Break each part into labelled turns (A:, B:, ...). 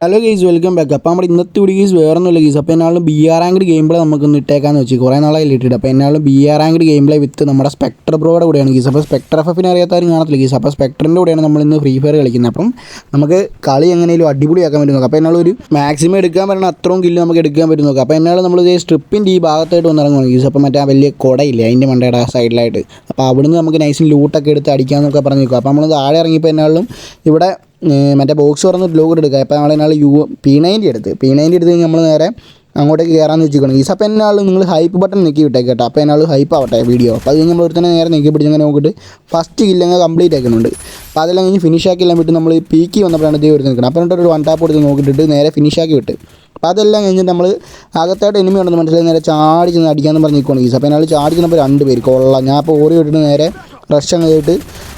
A: Hello guys, welcome back. അപ്പോൾ നമ്മുടെ ഇന്നത്തെ വീഡിയോ ഗെയ്സ് വേറെ ഒന്നുമില്ല ഗെയ്സ്. അപ്പോൾ എന്നാലും B R ranked game play നമുക്കൊന്ന് ഇട്ടേക്കാന്ന് വെച്ച് കുറേ നാളായി ഇട്ടിട്ട്. അപ്പോൾ എന്നാലും B R ranked game play with നമ്മുടെ സ്പെക്ടർ ബ്രോയുടെ കൂടെയാണ് ഗെയ്സ്. അപ്പോൾ സ്പെക്ടർ എഫിനെ അറിയാത്തവരും കാണത്തില്ല ഗെയ്സ്. അപ്പോൾ സ്പെക്ടറിൻ്റെ കൂടെയാണ് നമ്മൾ ഇന്ന് ഫ്രീ ഫയർ കളിക്കുന്നത്. അപ്പം നമുക്ക് കളി എങ്ങനെയും അടിപൊളിയാക്കാൻ പറ്റും നോക്കാം. അപ്പോൾ എന്നാലും ഒരു മാക്സിമം എടുക്കാൻ പറ്റുന്ന അത്രയും കില്ല് നമുക്ക് എടുക്കാൻ പറ്റും നോക്കാം. അപ്പോൾ എന്നാലും നമ്മൾ ഇതേ സ്ട്രിപ്പിൻ്റെ ഈ ഭാഗത്തായിട്ട് വന്നിറങ്ങും ഗെയ്സ്. അപ്പോൾ മറ്റേ വലിയ കുടയില്ലേ അതിൻ്റെ മണ്ടയുടെ സൈഡിലായിട്ട്. അപ്പോൾ അവിടുന്ന് നമുക്ക് നൈസിൽ ലൂട്ടൊക്കെ എടുത്ത് അടിക്കാമെന്നൊക്കെ പറഞ്ഞ് നിൽക്കും. അപ്പോൾ നമ്മൾ താഴെ ഇറങ്ങിയപ്പോൾ എന്നാലും ഇവിടെ മറ്റേ ബോക്സ് തുറന്ന് ബ്ലോഗ് എടുക്കുക. അപ്പോൾ നമ്മളെന്നാൾ P90 എടുത്ത് കഴിഞ്ഞ് നമ്മൾ നേരെ അങ്ങോട്ടേക്ക് കയറാമെന്ന് വെച്ചിരിക്കണം ഗീസ്. അപ്പോൾ എന്നാൾ നിങ്ങൾ ഹൈപ്പ് ബട്ടൺ നെക്കി വിട്ടേക്ക് കേട്ടോ. അപ്പോൾ എന്നാൾ ഹൈപ്പ് ആവട്ടെ വീഡിയോ. അപ്പോൾ അത് കഴിഞ്ഞ് നമ്മൾ ഒരുത്തന്നെ നേരെ നെക്കി പിടിച്ചങ്ങനെ നോക്കിയിട്ട് ഫസ്റ്റ് കില്ലങ്ങ് കംപ്ലീറ്റ് ആക്കുന്നുണ്ട്. അപ്പോൾ അതെല്ലാം കഴിഞ്ഞ് ഫിനിഷാക്കിയെല്ലാം വിട്ട് നമ്മൾ പീക്കി വന്നപ്പോഴാണ് ഇതേ എടുത്ത് നിൽക്കണം. അപ്പോൾ എന്നിട്ട് ഒരു 1 ടാപ്പ് കൊടുത്ത് നോക്കിയിട്ട് നേരെ ഫിനിഷാക്കി വിട്ട്. അപ്പോൾ അതെല്ലാം കഴിഞ്ഞിട്ട് നമ്മൾ അകത്തായിട്ട് എനിമി ഉണ്ടെന്ന് മനസ്സിലായി നേരെ ചാടി ചെന്ന് അടിക്കാമെന്ന് പറഞ്ഞ് നിൽക്കുകയാണ് ഗീസ്. അപ്പോൾ എന്നാൾ ചാടി ചെന്നപ്പോൾ 2 പേര് കൊള്ളാം. ഞാൻ അപ്പോൾ ഓടി വിട്ടിട്ട് നേരെ റഷ് അങ്ങ് ചെയ്തിട്ട്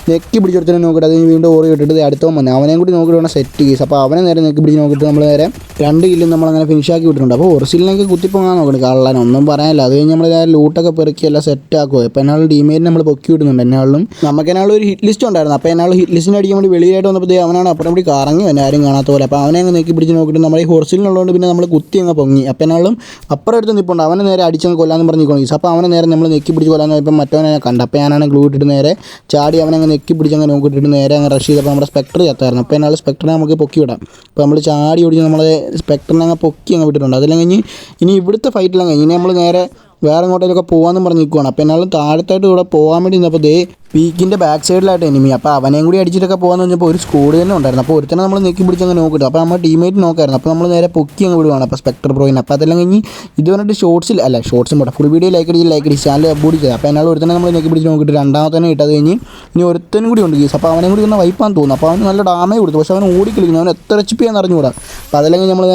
A: നെക്കി പിടിച്ചെടുത്തിട്ട് നോക്കിയിട്ട് അതിന് വീണ്ടും ഓടി വിട്ടിട്ട് അടുത്തവൻ വന്നു. അവനെയും കൂടി നോക്കിയിട്ട് വേണം സെറ്റ് കേസ്. അപ്പോൾ അവനെ നേരെ നെക്കി പിടിച്ച് നോക്കിയിട്ട് നമ്മൾ നേരെ 2 കില്ലും നമ്മളങ്ങനെ ഫിനിഷാക്കി വിട്ടിട്ടുണ്ട്. അപ്പോൾ ഒറിജിനലൊക്കെ കുത്തിപ്പോങ്ങാൻ നോക്കണം കള്ളാൻ ഒന്നും പറയാനില്ല. അത് കഴിഞ്ഞ് നമ്മൾ ലൂട്ടൊക്കെ പെറുക്കി എല്ലാം സെറ്റ് ആക്കുമോ. ഇപ്പോൾ എന്നാളും ടീമേറ്റ് നമ്മൾ പൊക്കി വിടുന്നുണ്ട്. എന്നാളും നമുക്ക് എന്നാളും ഒരു ഹിറ്റ് ലിസ്റ്റ് ഉണ്ടായിരുന്നു. അപ്പോൾ എന്നാളും ഹിറ്റ് ലിസ്റ്റിന് അടിക്കാൻ വേണ്ടി വെളിയായിട്ട് വന്നപ്പോൾ അവനാണ് അപ്പുറം കൂടി കറങ്ങി വന്നെ ആരും കാണാത്ത പോലെ. അപ്പോൾ അവനെ അങ്ങ് നെക്കി പിടിച്ച് നോക്കിയിട്ട് നമ്മൾ ഈ ഹൊറിസിലുള്ളതുകൊണ്ട് പിന്നെ നമ്മൾ കുത്തി അങ്ങ് പൊങ്ങി. അപ്പോൾ എന്നാളും അപ്പുറം എടുത്ത് നിൽപ്പുണ്ട്. അവനെ നേരെ അടിച്ചങ്ങ് കൊല്ലാന്ന് പറഞ്ഞ് നിൽക്കണം. അപ്പോൾ അവനെ നേരെ നമ്മൾ നെക്കി പിടിച്ച് കൊല്ലാന്ന് പോയപ്പോൾ മറ്റവനെ കണ്ട. അപ്പോൾ ഞാനാണ് ഗ്ലൂ ഇട്ടിട്ട് നേരെ ചാടി അവനെ അങ്ങ് നെക്കി പിടിച്ചങ്ങ് നോക്കിയിട്ട് നേരെ അങ്ങ് റഷ് ചെയ്തപ്പോൾ നമ്മുടെ സ്പെക്ടർ ചത്തായിരുന്നു. അപ്പോൾ എന്നാൽ സ്പെക്ടറിനെ നമുക്ക് പൊക്കി വിടാം. അപ്പോൾ നമ്മൾ ചാടി ഓടിച്ച് നമ്മളെ സ്പെക്ടറിനെ അങ്ങ് പൊക്കി അങ്ങ് വിട്ടിട്ടുണ്ട്. അതെല്ലാം കഴിഞ്ഞ് ഇനി ഇവിടുത്തെ ഫൈറ്റെല്ലാം കഴിഞ്ഞ് ഇനി നമ്മൾ നേരെ വേറെ എങ്ങോട്ടേലൊക്കെ പോകാമെന്നും പറഞ്ഞ് നിൽക്കുവാണ്. അപ്പോൾ എന്നാലും താഴത്തായിട്ട് ഇവിടെ പോകാൻ വേണ്ടി നിന്നപ്പോൾ പീക്കിൻ്റെ ബാക്ക് സൈഡിലായിട്ട് എനിമി. അപ്പോൾ അവനെയും കൂടി അടിച്ചിട്ടൊക്കെ പോകാമെന്ന് പറഞ്ഞപ്പോൾ ഒരു സ്കോഡ് തന്നെ ഉണ്ടായിരുന്നു. അപ്പോൾ ഒരുത്തനെ നമ്മൾ നെക്കി പിടിച്ചങ്ങ് നോക്കിയിട്ട് അപ്പോൾ നമ്മൾ ടീമേറ്റ് നോക്കായിരുന്നു. അപ്പോൾ നമ്മൾ നേരെ പൊക്കി അങ്ങ് വിടുവാണ്. അപ്പോൾ സ്പെക്ടർ പ്രോയിന്. അപ്പോൾ അതെല്ലാം കഴിഞ്ഞ് ഇത് പറഞ്ഞിട്ട് ഷോർട്സും പോട്ടെ ഫുൾ വീഡിയോ ലൈക്ക് അടിച്ച് ചാനൽ അപ്ലോഡ് ചെയ്തത്. അപ്പോൾ എന്നാൽ ഒരുത്തനെ നമ്മൾ നെക്കി പിടിച്ച് നോക്കിയിട്ട് രണ്ടാമത്തെ ഇട്ടത് കഴിഞ്ഞ് ഇനി ഒരുത്തനും കൂടി ഉണ്ട് കേസ്. അപ്പോൾ അവനെയും കൂടി ഒന്ന് വൈപ്പാന്ന് തോന്നുന്നു. അപ്പോൾ അവന് നല്ല ഡാമേജ് കൊടുത്തു. പക്ഷേ അവൻ ഓടിക്കളിക്കുന്നു. അവൻ എത്ര HP ആണെന്ന് അറിഞ്ഞുകൂടാ. അപ്പോൾ അതെല്ലാം കഴിഞ്ഞ് നമ്മൾ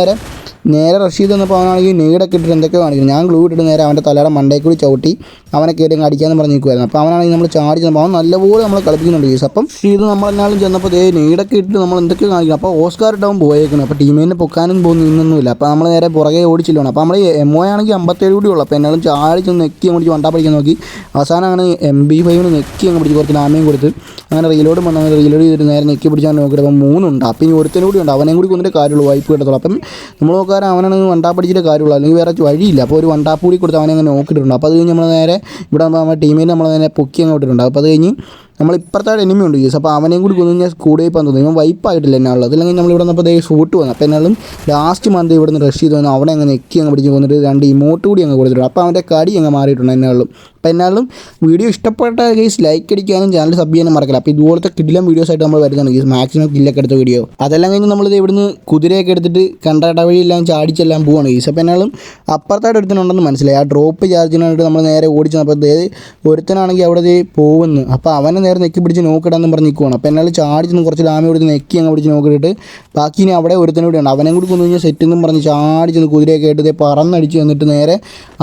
A: നേരെ റഷ് ചെയ്ത് വന്നപ്പോൾ അവനാണെങ്കിൽ നീടൊക്കെ ഇട്ടിട്ട് എന്തൊക്കെയോ കാണിക്കുന്നു. ഞാൻ ഗ്ലൂ ഇട്ടിട്ട് നേരെ അവൻ്റെ തലയുടെ മണ്ടയിൽ കൂടി ചവിട്ടി അവനെ കയറി അടിക്കാമെന്ന് പറഞ്ഞ് നിൽക്കുമായിരുന്നു. അപ്പോൾ അവനാണെങ്കിൽ നമ്മൾ ചാടി ചെന്നപ്പോൾ അവൻ നല്ലപോലെ നമ്മൾ കളിപ്പിക്കുന്നുണ്ട് കേസ്. അപ്പം ഇത് നമ്മളെന്നാലും ചെന്നപ്പോൾ നീടൊക്കെ ഇട്ടിട്ട് നമ്മൾ എന്തൊക്കെയോ കാണിക്കണം. അപ്പോൾ ഓസ്കാർ ഇട്ടാവും പോയേക്കണം. അപ്പോൾ ടീമിനെ പൊക്കാനും നിന്നൊന്നുമില്ല. അപ്പോൾ നമ്മൾ നേരെ പുറകെ ഓടിച്ചില്ലാണ്. അപ്പോൾ നമ്മൾ MO ആണെങ്കിൽ 57 കൂടി ഉള്ളൂ. അപ്പോൾ എന്നാലും ചാടി ചെന്ന് നെക്കി അങ്ങ് പിടിച്ച് വണ്ടാ പഠിക്കാൻ നോക്കി. അവസാനം അങ്ങനെ MP5 നെക്കി അങ്ങ് പിടിച്ച് കുറച്ച് ഡാമേജ് കൊടുത്ത് അങ്ങനെ റീലോഡ് ചെയ്തിട്ട് നേരെ നെക്കി പിടിച്ചാൽ നോക്കിയിട്ട് അപ്പോൾ 3 ഉണ്ട്. അപ്പോൾ ഇനി ഒരുത്തനും കൂടി ഉണ്ട്. അവനെയും കൂടി കൊന്നിട്ട് കാര്യമുള്ളൂ വൈപ്പ് കിട്ടത്തുള്ളൂ. അപ്പം നമ്മൾ നോക്കാൻ അവനാണ് വണ്ടാ പഠിച്ചിട്ട് കാര്യമുള്ളൂ. അല്ലെങ്കിൽ വേറെ വഴിയില്ല. അപ്പോൾ ഒരു വണ്ടാപ്പ് കൂടി കൊടുത്ത് അവനെ അങ്ങനെ നോക്കിയിട്ടുണ്ട്. അപ്പോൾ അത് കഴിഞ്ഞ് നമ്മൾ നേരെ ഇവിടെ നമ്മുടെ ടീമിൽ നമ്മൾ നേരെ പൊക്കി അങ്ങ് വിട്ടിട്ടുണ്ട്. അപ്പോൾ അത് കഴിഞ്ഞ് നമ്മൾ ഇപ്പുറത്തായിട്ട് എനിമി ഉണ്ട് കേസ്. അപ്പോൾ അവനെയും കൂടി കൊന്നു ഞാൻ കൂടെ പോകാൻ തോന്നുന്നു. ഇവൻ വൈപ്പായിട്ടില്ല എന്നാളുള്ളത്. അതല്ലെങ്കിൽ നമ്മൾ ഇവിടെ വന്നപ്പോൾ ഷൂട്ട് വന്നു. അപ്പോൾ എന്നാലും ലാസ്റ്റ് മന്ത് ഇവിടെ നിന്ന് റഷ് ചെയ്ത് വന്നു. അവിടെ അങ്ങ് നെക്കി അങ്ങ് പിടിച്ച് കൊന്നിട്ട് 2 ഇമോട്ട് കൂടി അങ്ങ് കൊടുത്തിട്ടുണ്ട്. അപ്പോൾ അവൻ്റെ കടി അങ്ങ് മാറിയിട്ടുണ്ട് എന്നാളും. അപ്പോൾ എന്നാലും വീഡിയോ ഇഷ്ടപ്പെട്ട കേസ് ലൈക്ക് അടിക്കാനും ചാനൽ സബ് ചെയ്യാനും മറക്കില്ല. അപ്പോൾ ഇതുപോലത്തെ കിടിലം വീഡിയോസ് ആയിട്ട് നമ്മൾ വരുന്നതാണ് കേസ്. മാക്സിമം കില്ലൊക്കെ എടുത്ത വീഡിയോ. അതെല്ലാം കഴിഞ്ഞ് നമ്മളിത് ഇവിടുന്ന് കുതിരയൊക്കെ എടുത്തിട്ട് കണ്ടട വഴിയെല്ലാം ചാടിച്ചെല്ലാം പോവാണ് കേസ്. അപ്പോൾ എന്നാലും അപ്പുറത്തായിട്ട് ഒരുത്തനുണ്ടെന്ന് മനസ്സിലായി. ആ ഡ്രോപ്പ് ചാർജിനായിട്ട് നമ്മൾ നേരെ ഓടിച്ച് അപ്പോൾ ഒരുത്തനാണെങ്കിൽ അവിടെ പോകുന്നു. അപ്പോൾ അവനെ നേരെ നെക്കി പിടിച്ച് നോക്കിടാന്ന് പറഞ്ഞ് നിൽക്കുവാണ്. അപ്പോൾ എന്നാൽ ചാടി ചെന്ന് കുറച്ച് ഡാമേജ് കൊടുത്ത് നെക്കി അങ്ങ് പിടിച്ച് നോക്കിയിട്ട് ബാക്കി ഇനി അവിടെ ഒരുത്തനും കൂടി ഉണ്ട്. അവനെയും കൂടി കൊന്നു കഴിഞ്ഞാൽ സെറ്റെന്നും പറഞ്ഞ് ചാടി ചെന്ന് കുതിരയൊക്കെ ആയിട്ട് പറന്നടിച്ച് വന്നിട്ട് നേരെ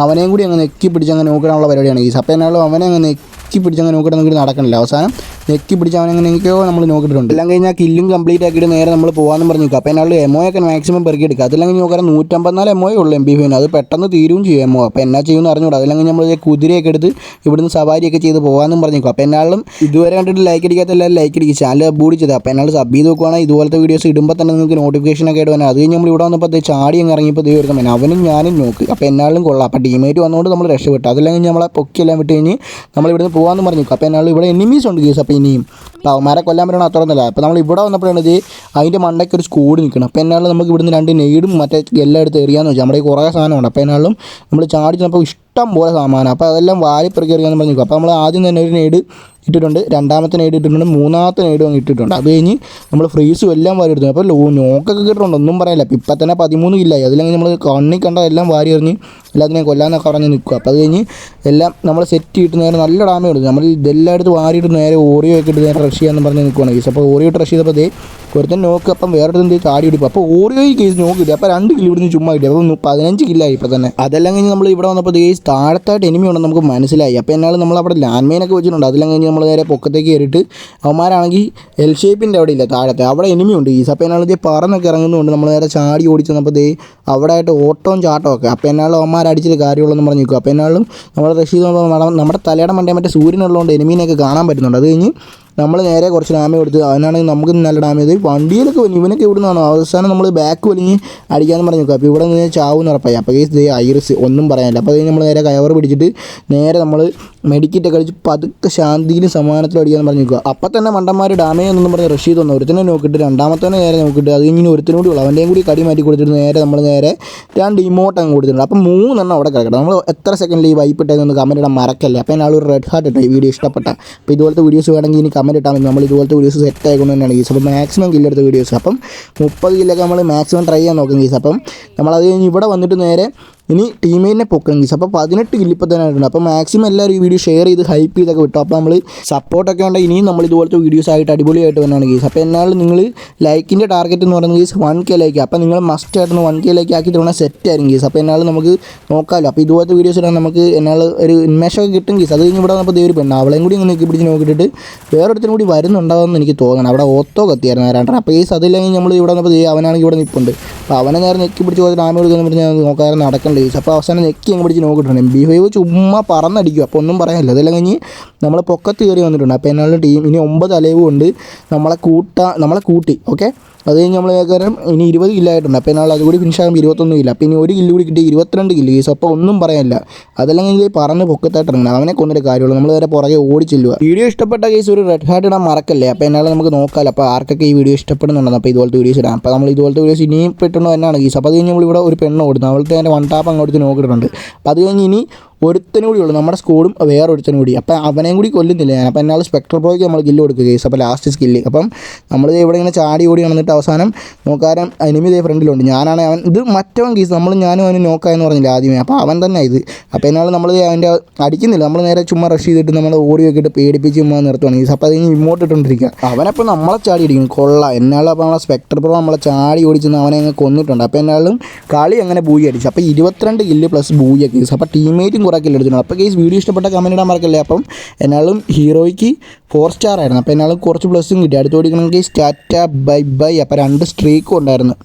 A: അവനെയും കൂടി അങ്ങ് നെക്കി പിടിച്ച് അങ്ങ് നോക്കിടാനുള്ള പരിപാടിയാണ് ഈ. അപ്പോൾ എന്നാലും അവനെ അങ്ങ് നെക്കി പിടിച്ച് അങ്ങ് നോക്കിയിട്ട് നമുക്ക് നടക്കണില്ല. അവസാനം നെക്കി പിടിച്ച് അവനങ്ങനെ എനിക്കോ നമ്മൾ നോക്കിയിട്ടുണ്ട്. എല്ലാം കഴിഞ്ഞാൽ കില്ലും കംപ്ലീറ്റ് ആക്കിയിട്ട് നേരെ നമ്മൾ പോകാമെന്ന് പറഞ്ഞ് നിൽക്കുക. അപ്പോൾ എന്നാൽ MO ഒക്കെ മാക്സിമം പെറുക്കി എടുക്കുക. അതെല്ലാം നോക്കാൻ 154 MO ഉള്ളൂ MP5. അത് പെട്ടെന്ന് തീരും ചെയ്യും MO. അപ്പോൾ എന്നാ ചെയ്യുമെന്ന് അറിഞ്ഞൂടാ. അതെല്ലാം നമ്മൾ കുതിരയൊക്കെ എടുത്ത് ഇവിടുന്ന് സവാരിയൊക്കെ ചെയ്ത് പോകാമെന്നും പറഞ്ഞ് നിൽക്കുക. അപ്പോൾ എന്നാലും ഇതുവരെ കണ്ടിട്ട് ലൈക്ക് അടിക്കാത്ത എല്ലാവരും ലൈക്ക് അടിക്കുക. ചാനൽ അപ്ലോഡ് ചെയ്തത്. അപ്പോൾ എന്നാൽ സബ് ചെയ്ത് നോക്കുവാണെങ്കിൽ ഇതുപോലത്തെ വീഡിയോസ് ഇടുമ്പോൾ തന്നെ നിങ്ങൾക്ക് നോട്ടിഫിക്കേഷനൊക്കെ ആയിട്ട് വന്നാൽ അത് കഴിഞ്ഞ് നമ്മൾ ഇവിടെ വന്നപ്പോൾ ചാടി അങ്ങ് ഇറങ്ങിയപ്പോൾ വരുന്നത് അവനും ഞാനും നോക്ക്. അപ്പോൾ എന്നാലും കൊള്ളാം. അപ്പോൾ ടീമേറ്റ് വന്നുകൊണ്ട് നമ്മൾ രക്ഷപ്പെട്ടു. അതെല്ലാം കഴിഞ്ഞ് നമ്മളെ പൊക്കിയെല്ലാം വിട്ട് കഴിഞ്ഞ് നമ്മൾ ഇവിടുന്ന് പോകാമെന്ന് പറഞ്ഞു. അപ്പോൾ എന്നാലും ഇവിടെ എനിമീസ് ഉണ്ട് കേസ്. അപ്പോൾ ഇനിയും അപ്പോൾ അവന്മാരെ കൊല്ലാൻ പറ്റണം അത്രയൊന്നുമില്ല. അപ്പോൾ നമ്മൾ ഇവിടെ വന്നപ്പോഴാണ് അതിൻ്റെ മണ്ടയ്ക്ക് ഒരു സ്കൂഡ് നിൽക്കണം. അപ്പോൾ എന്നാലും നമുക്ക് ഇവിടുന്ന് 2 നെയ്ഡും മറ്റേ എല്ലാം എടുത്ത് എറിയാമെന്ന് വെച്ചാൽ നമ്മുടെ ഈ കുറേ സാധനമുണ്ട്. അപ്പോൾ എന്നാലും നമ്മൾ ചാടി ചെന്നപ്പോൾ ഇഷ്ടം പോലെ സാമാനം. അപ്പോൾ അതെല്ലാം വാരിപ്പെറുക്കി എറിയാമെന്ന് പറഞ്ഞു. അപ്പോൾ നമ്മൾ ആദ്യം തന്നെ ഒരു നെയ്ഡ് ഇട്ടിട്ടുണ്ട്, രണ്ടാമത്തെ നെയ്ഡ് ഇട്ടിട്ടുണ്ട്, മൂന്നാമത്തെ നെയ്ഡും അങ്ങ് ഇട്ടിട്ടുണ്ട്. അത് കഴിഞ്ഞ് നമ്മൾ ഫ്രീസും എല്ലാം വാരി എടുത്തു. അപ്പോൾ നോക്കൊക്കെ കിട്ടുന്നുണ്ട്, ഒന്നും പറയാനില്ല. അപ്പോൾ ഇപ്പം തന്നെ 13 കില്ലായി. അതില്ലെങ്കിൽ നമ്മൾ കണ്ണി കണ്ട എല്ലാം വാരി എറിഞ്ഞ് എല്ലാത്തിനെയും കൊല്ലാന്നൊക്കെ പറഞ്ഞ് നിൽക്കുക. അപ്പോൾ അത് കഴിഞ്ഞ് എല്ലാം നമ്മൾ സെറ്റ് ചെയ്തിട്ട് നേരെ നല്ല ഡാമേജ് കൊടുത്തു. നമ്മൾ ഇതെല്ലാം എടുത്ത് വാരിയിട്ട് നേരെ ഓറിയോ ഒക്കെ ഇട്ട് നേരെ റഷ് ചെയ്യാമെന്ന് പറഞ്ഞ് നിൽക്കുകയാണ് കേസ്. അപ്പോൾ ഓറിയോ റഷ് ചെയ്തപ്പോൾ ഒരുത്തൻ നോക്ക്. അപ്പം വേറെ ചാടി പിടിക്കും. അപ്പോൾ ഓറിയോ ഈ കേസ് നോക്കിയിട്ട് അപ്പോൾ 2 കില്ല് ഇവിടുന്ന് ചുമ്മാ കിട്ടി. അപ്പോൾ 15 കില്ലായി ഇപ്പോൾ തന്നെ. അതെല്ലാം കഴിഞ്ഞ് നമ്മൾ ഇവിടെ വന്നപ്പോൾ കേസ് താഴത്തായിട്ട് എനിമി ഉണ്ടെന്ന് നമുക്ക് മനസ്സിലായി. അപ്പോൾ എന്നാലും നമ്മൾ അവിടെ ലാൻഡ് മൈനൊക്കെ വെച്ചിട്ടുണ്ട്. അതെല്ലാം കഴിഞ്ഞ് നമ്മൾ നേരെ പൊക്കത്തേക്ക് കയറിയിട്ട് അവന്മാരാണെങ്കിൽ L ഷേപ്പിൻ്റെ അവിടെ ഇല്ല താഴത്തെ അവിടെ എനിമി ഉണ്ട് കേസ്. അപ്പോൾ എന്നാലും പറന്നൊക്കെ ഇറങ്ങുന്നുണ്ട്. നമ്മൾ നേരെ ചാടി ഓടിച്ച് വന്നപ്പോൾ അവിടെ ആയിട്ട് ഓട്ടവും ചാട്ടവും ഒക്കെ. അപ്പോൾ എന്നാലും അവന്മാർ അടിച്ചിട്ട് കാര്യമുള്ളതെന്ന് പറഞ്ഞ് നിൽക്കും. അപ്പോൾ എന്നാലും നമ്മൾ റഷ് ചെയ്ത് നമ്മുടെ തലയുടെ മണ്ടേ മറ്റേ സൂര്യനുള്ളതുകൊണ്ട് എനിമീനെയൊക്കെ കാണാൻ പറ്റുന്നുണ്ട്. അത് കഴിഞ്ഞ് നമ്മൾ നേരെ കുറച്ച് ഡാമേജ് കൊടുത്ത് അവനാണെങ്കിൽ നമുക്ക് നല്ല ഡാമേജ് ചെയ്ത് വണ്ടിയിലൊക്കെ വലിഞ്ഞു. ഇവനൊക്കെ ഇവിടെ നിന്നാണോ അവസാനം നമ്മൾ ബാക്ക് വലിഞ്ഞ് അടിക്കാമെന്ന് പറഞ്ഞു നോക്കുക. അപ്പോൾ ഇവിടെ നിന്ന് ചാവുമെന്ന് ഉറപ്പായി. അപ്പോൾ കേസ് ഐറിസ് ഒന്നും പറയാനില്ല. അപ്പോൾ അത് നമ്മൾ നേരെ കയർ പിടിച്ചിട്ട് നേരെ നമ്മൾ മെഡിക്കറ്റൊക്കെ കളിച്ച് പതുക്കെ ശാന്തിയിലും സമാനത്തിലും അടിക്കാമെന്ന് പറഞ്ഞു നോക്കുക. അപ്പം തന്നെ മണ്ടന്മാർ ഡാമേജ് എന്നൊന്നും പറഞ്ഞ് റഷീദ് വന്നു ഒരുത്തനെ നോക്കിയിട്ട് രണ്ടാമത്തന്നെ നേരെ നോക്കിയിട്ട് അത് കഴിഞ്ഞ് ഒരുത്തിനും കൂടി ഉള്ളൂ അവൻ്റെയും കൂടി കടി മാറ്റി കൊടുത്തിട്ട് നേരെ നമ്മൾ നേരെ 2 ഇമോട്ട് അങ്ങ് കൊടുത്തിട്ടുണ്ട്. അപ്പം 3 അവിടെ കിടക്കട്ടെ. നമ്മൾ എത്ര സെക്കൻഡിൽ ഈ വൈപ്പ് ഇട്ടേക്കൊന്ന് കമൻറ്റ് ഇടാൻ മറക്കല്ലേ. അപ്പോൾ ഞാൻ ഒരു റെഡ് ഹാർട്ട് ഇട്ടോ ഈ വീഡിയോ ഇഷ്ടപ്പെട്ട. അപ്പോൾ ഇതുപോലത്തെ വീഡിയോസ് വേണമെങ്കിൽ ഇനി കമൻറ്റ് ഇട്ടാൽ മതി. നമ്മൾ ഇതുപോലത്തെ വീഡിയോസ് സെറ്റ് ആയിക്കൊണ്ട് തന്നെയാണ് ഗീസ്. അപ്പോൾ മാക്സിമം കില്ലെടുത്ത വീഡിയോസ് അപ്പം 30 കില്ലൊക്കെ നമ്മൾ മാക്സിമം ട്രൈ ചെയ്യാൻ നോക്കും ഗീസ്. അപ്പം നമ്മളത് കഴിഞ്ഞ് ഇവിടെ വന്നിട്ട് നേരെ ഇനി ടീമേറ്റിനെ പൊക്കണം ഗീസ്. അപ്പോൾ 18 കില്ല് ഇപ്പോൾ തന്നെ ആയിട്ടുണ്ട്. അപ്പോൾ മാക്സിമം എല്ലാവരും ഈ വീഡിയോ ഷെയർ ചെയ്ത് ഹൈപ്പ് ചെയ്തൊക്കെ വിട്ടു. അപ്പോൾ നമ്മൾ സപ്പോർട്ടൊക്കെ ഉണ്ടെങ്കിൽ ഇനിയും നമ്മൾ ഇതുപോലത്തെ വീഡിയോസ് ആയിട്ട് അടിപൊളിയായിട്ട് വന്നാണ് ഗീസ്. അപ്പോൾ എന്നാലും നിങ്ങൾ ലൈക്കിൻ്റെ ടാർഗറ്റ് എന്ന് പറയുന്നത് ഗീസ് 1K ലൈക്ക്. അപ്പോൾ നിങ്ങൾ മസ്റ്റ് ആയിട്ട് 1K ലൈക്ക് ആക്കി തരുന്ന സെറ്റ് ആയിരിക്കും ഗീസ്. അപ്പോൾ എന്നാലും നമുക്ക് നോക്കാമല്ലോ. അപ്പോൾ ഇതുപോലത്തെ വീഡിയോസ് ഇടാൻ നമുക്ക് എന്നാൽ ഒരു ഉന്മേഷമൊക്കെ കിട്ടും ഗീസ്. അത് കഴിഞ്ഞ് ഇവിടെ വന്നപ്പോൾ ഒരു പെണ്ണ് അവളെയും കൂടി ഇങ്ങനെ പിടിച്ച് നോക്കിയിട്ട് വേറൊരുത്തരും കൂടി വരുന്നുണ്ടാവുമെന്ന് എനിക്ക് തോന്നണം. അവിടെ ഓത്തോ കത്തിയായിരുന്നു ആരാണ്ട്. അപ്പോൾ കേസ് അതില്ലെങ്കിൽ നമ്മൾ ഇവിടെ വന്നപ്പോൾ അവനാണെങ്കിൽ ഇവിടെ നിൽപ്പുണ്ട്. അപ്പോൾ അവനെ നേരെ നെക്കി പിടിച്ച് പോയി ഡാമേജ് കൊടുക്കുന്ന പറഞ്ഞാൽ നോക്കാതെ നടക്കേണ്ട ഗീസ്. അപ്പോൾ അവസാനം നെക്കി അങ്ങ് പിടിച്ച് നോക്കിയിട്ടുണ്ട്. MP5 ചുമ്മാ പറന്നടിക്കും. അപ്പോൾ ഒന്നും പറയാനില്ല. അതെല്ലാം കഴിഞ്ഞ് നമ്മളെ പൊക്കത്ത് കയറി വന്നിട്ടുണ്ട്. അപ്പോൾ എന്നാലും ടീം ഇനി 9 അലൈവും ഉണ്ട്. നമ്മളെ കൂട്ടി ഓക്കെ. അത് കഴിഞ്ഞ് നമ്മൾ കാരണം ഇനി 20 കില്ലായിട്ടുണ്ട്. അപ്പോൾ എന്നാൽ അതുകൂടി ഫിനിഷ് ആകുമ്പോൾ 21 കില്ല. അപ്പോൾ ഇനി ഒരു കില്ല് കൂടി കിട്ടി 22 കില്ല് ഗീസ്. അപ്പോൾ ഒന്നും പറയാനില്ല. അതെല്ലാം കഴിഞ്ഞ് പറഞ്ഞ് പൊക്കത്തായിട്ട് ഇറങ്ങണം. അവനെ കൊന്നിട്ട് കാര്യമുള്ളൂ. നമ്മൾ നേരെ പുറകെ ഓടിച്ചെല്ലുക. വീഡിയോ ഇഷ്ടപ്പെട്ട കേസ് ഒരു റെഡ് ഹാർട്ട് ഇടാൻ മറക്കല്ലേ. അപ്പോൾ എന്നാലും നമുക്ക് നോക്കാമല്ലോ. അപ്പോൾ ആർക്കൊക്കെ ഈ വീഡിയോ ഇഷ്ടപ്പെടുന്നുണ്ടെന്ന്. അപ്പോൾ ഇതുപോലത്തെ വീഡിയോസ് ഇടാം. അപ്പോൾ നമ്മൾ ഇതുപോലത്തെ വീഡിയോസ് ഇനിയും പെട്ടെന്ന് തന്നെയാണ് ഗീസ്. അപ്പോൾ അത് കഴിഞ്ഞ് നമ്മളിവിടെ ഒരു പെണ്ണ് കൊടുത്തു. അവൾക്ക് തന്നെ 1 ടാപ്പ് അങ്ങോട്ട് നോക്കിയിട്ടുണ്ട്. അപ്പോൾ അത് കഴിഞ്ഞ് ഇനി ഒരുത്തനും കൂടി ഉള്ളൂ നമ്മുടെ സ്കോഡും വേറെ ഒരുത്തനും കൂടി. അപ്പോൾ അവനെയും കൂടി കൊല്ലുന്നില്ല ഞാൻ. അപ്പോൾ എന്നാൽ സ്പെക്ട്രൽ പ്രോയ്ക്ക് നമ്മൾ കില്ല് കൊടുക്കുക കേസ്. അപ്പോൾ ലാസ്റ്റ് സ്കില്ല്. അപ്പം നമ്മൾ ഇവിടെ ഇങ്ങനെ ചാടി ഓടി നടന്നിട്ട് അവസാനം നോക്കാരം എനിമി ഇതേ ഫ്രണ്ടിലുണ്ട്. ഞാനാണ് അവൻ ഇത് മറ്റവൻ കേസ്. ഞാനും അവന് നോക്കാമെന്ന് പറഞ്ഞില്ല ആദ്യമേ. അപ്പോൾ അവൻ തന്നെ ഇത്. അപ്പോൾ എന്നാൽ നമ്മൾ അവൻ്റെ അടിക്കുന്നില്ല. നമ്മൾ നേരെ ചുമ്മാ റഷ് ചെയ്തിട്ട് നമ്മൾ ഓടി വെക്കിയിട്ട് പേടിപ്പിച്ച് ചുമ്മാ നിർത്തുവാണ് കേസ്. അപ്പോൾ അതിന് ഇമോട്ട് ഇട്ടുകൊണ്ടിരിക്കുക. അവനപ്പോൾ നമ്മളെ ചാടി അടിക്കും കൊള്ളാം. എന്നാലും അപ്പോൾ നമ്മളെ സ്പെക്ട്രൽ പ്രോ നമ്മളെ ചാടി ഓടിച്ചെന്ന് അവനെ അങ്ങ് കൊന്നിട്ടുണ്ട്. അപ്പോൾ എന്നാലും കളി അങ്ങനെ ബൂയി അടിച്ചു. അപ്പോൾ 22 കില്ല് പ്ലസ് ബൂയ കേസ്. അപ്പോൾ ടീമേറ്റും കുറേ കില്ല് എടുത്തിട്ടുണ്ട്. അപ്പോൾ കേസ് വീഡിയോ ഇഷ്ടപ്പെട്ട കമൻറ്റ് ഇടാൻ മറക്കല്ലേ. അപ്പം എന്നാലും ഹീറോയ്ക്ക് 4 സ്റ്റാർ ആയിരുന്നു. അപ്പോൾ എന്നാലും കുറച്ച് പ്ലസ്സും കിട്ടി. അടുത്ത് ഓടിക്കണമെങ്കിൽ ടാറ്റ ബൈ ബൈ. അപ്പോൾ 2 സ്ട്രീക്കും ഉണ്ടായിരുന്നു.